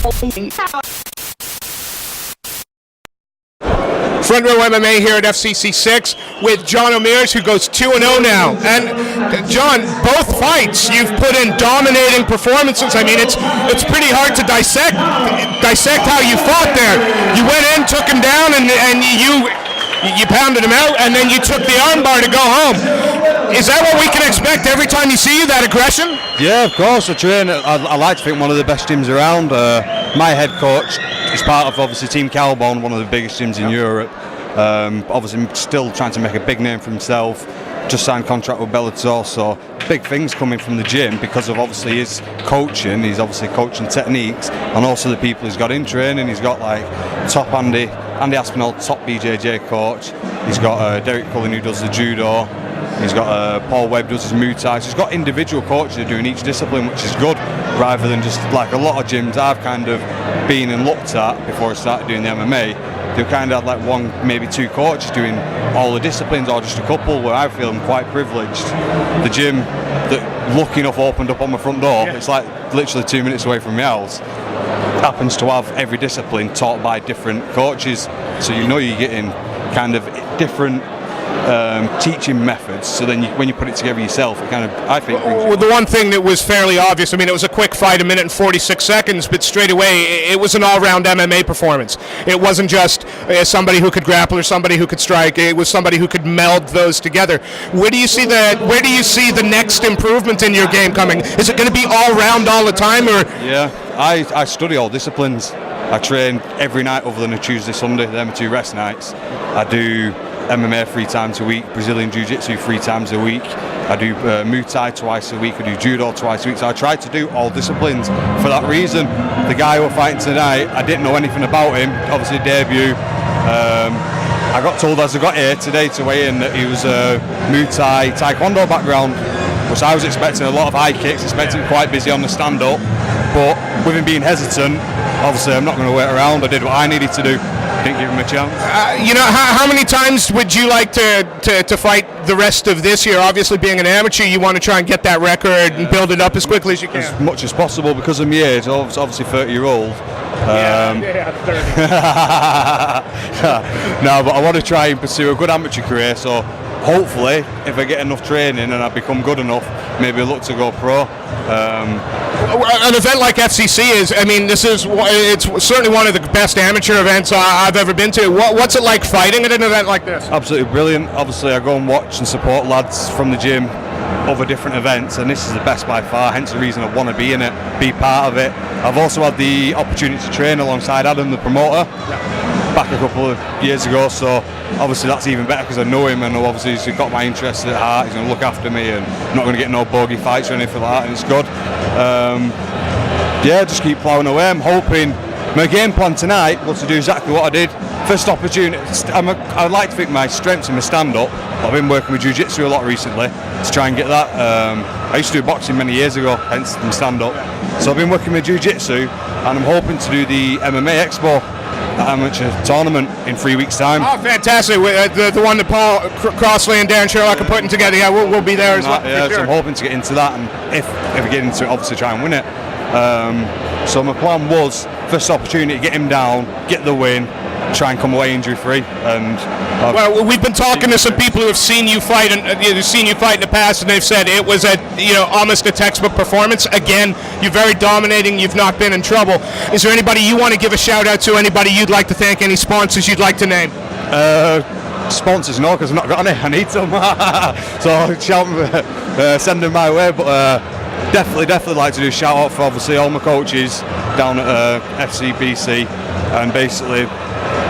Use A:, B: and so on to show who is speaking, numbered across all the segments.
A: Front Row MMA here at FCC6 with Jonno Mears, who goes 2-0 now. And John, both fights you've put in dominating performances. I mean, it's pretty hard to dissect how you fought there. You went in, took him down, and you pounded him out, and then you took the armbar to go home. Is that what we can expect every time you see you, that aggression?
B: Yeah, of course. I train. I like to think one of the best gyms around. My head coach is part of obviously Team Calbone, one of the biggest gyms in Europe. Obviously still trying to make a big name for himself. Just signed contract with Bellator, so big things coming from the gym because of obviously his coaching. He's obviously coaching techniques, and also the people he's got in training. He's got like top Andy Aspinall, top BJJ coach. He's got Derek Cullen, who does the judo. He's got Paul Webb, does his Muay Thai. So he's got individual coaches who are doing each discipline, which is good, rather than just like a lot of gyms I've kind of been and looked at before I started doing the MMA. They kind of had like one, maybe two coaches doing all the disciplines, or just a couple, where I feel I'm quite privileged. The gym that lucky enough opened up on my front door, it's like literally 2 minutes away from my house, happens to have every discipline taught by different coaches, so you know you're getting kind of different teaching methods, so then when you put it together yourself, it kind of, I think,
A: well, the one thing that was fairly obvious, I mean, it was a quick fight, 1 minute and 46 seconds, but straight away it was an all-round MMA performance. It wasn't just somebody who could grapple or somebody who could strike. It was somebody who could meld those together. Where do you see the next improvement in your game coming? Is it going to be all-round all the time, or?
B: Yeah, I study all disciplines. I train every night other than a Tuesday, Sunday. They're my 2 rest nights. I do MMA 3 times a week, Brazilian Jiu-Jitsu 3 times a week. I do Muay Thai twice a week. I do judo twice a week. So I try to do all disciplines for that reason. The guy who we're fighting tonight, I didn't know anything about him. Obviously debut. I got told as I got here today to weigh in that he was a Muay Thai Taekwondo background, which I was expecting a lot of high kicks, expecting him quite busy on the stand-up. But with him being hesitant, obviously I'm not going to wait around. I did what I needed to do. Didn't give him a chance.
A: How many times would you like to fight the rest of this year? Obviously, being an amateur, you want to try and get that record and build it up as quickly as you can.
B: As much as possible, because of my age, obviously 30-year-old.
A: Yeah, 30.
B: No, but I want to try and pursue a good amateur career, so hopefully, if I get enough training and I become good enough, maybe I'll look to go pro.
A: An event like FCC it's certainly one of the best amateur events I've ever been to. What's it like fighting at an event like this?
B: Absolutely brilliant. Obviously, I go and watch and support lads from the gym, other different events, and this is the best by far, hence the reason I want to be in it, be part of it. I've also had the opportunity to train alongside Adam, the promoter, back a couple of years ago, so obviously that's even better because I know him, and obviously he's got my interests at heart. He's going to look after me, and I'm not going to get no bogey fights or anything like that, and it's good. Just keep ploughing away. I'm hoping my game plan tonight was to do exactly what I did. First opportunity, I'd like to think my strengths in my stand-up, but I've been working with Jiu-Jitsu a lot recently to try and get that. I used to do boxing many years ago, hence my stand-up. So I've been working with Jiu-Jitsu, and I'm hoping to do the MMA EXPO amateur tournament in 3 weeks' time.
A: Oh, fantastic. The one that Paul Crossley and Darren Sherlock are putting together. Yeah, we'll be there as well.
B: Yeah,
A: sure.
B: So I'm hoping to get into that, and if I get into it, obviously try and win it. So my plan was, first opportunity, get him down, get the win, try and come away injury-free. And
A: well, we've been talking to some people who have seen you fight in the past, and they've said it was almost a textbook performance. Again, you're very dominating. You've not been in trouble. Is there anybody you want to give a shout out to? Anybody you'd like to thank? Any sponsors you'd like to name?
B: Sponsors, no, because I've not got any. I need some. So send them my way. But definitely like to do a shout out for obviously all my coaches down at FCC6, and basically,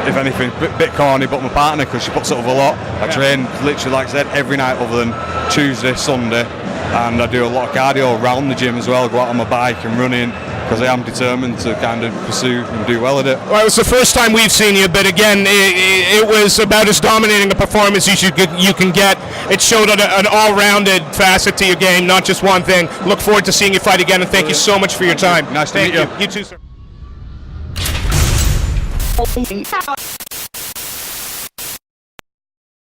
B: if anything, bit corny, but my partner, because she puts up with a lot. I train literally, like I said, every night other than Tuesday, Sunday, and I do a lot of cardio around the gym as well. Go out on my bike and running, because I am determined to kind of pursue and do well at it.
A: Well, it was the first time we've seen you, but again, it was about as dominating a performance you can get. It showed an all-rounded facet to your game, not just one thing. Look forward to seeing you fight again, and thank you so much for your time.
B: Nice to meet you.
A: You too, sir.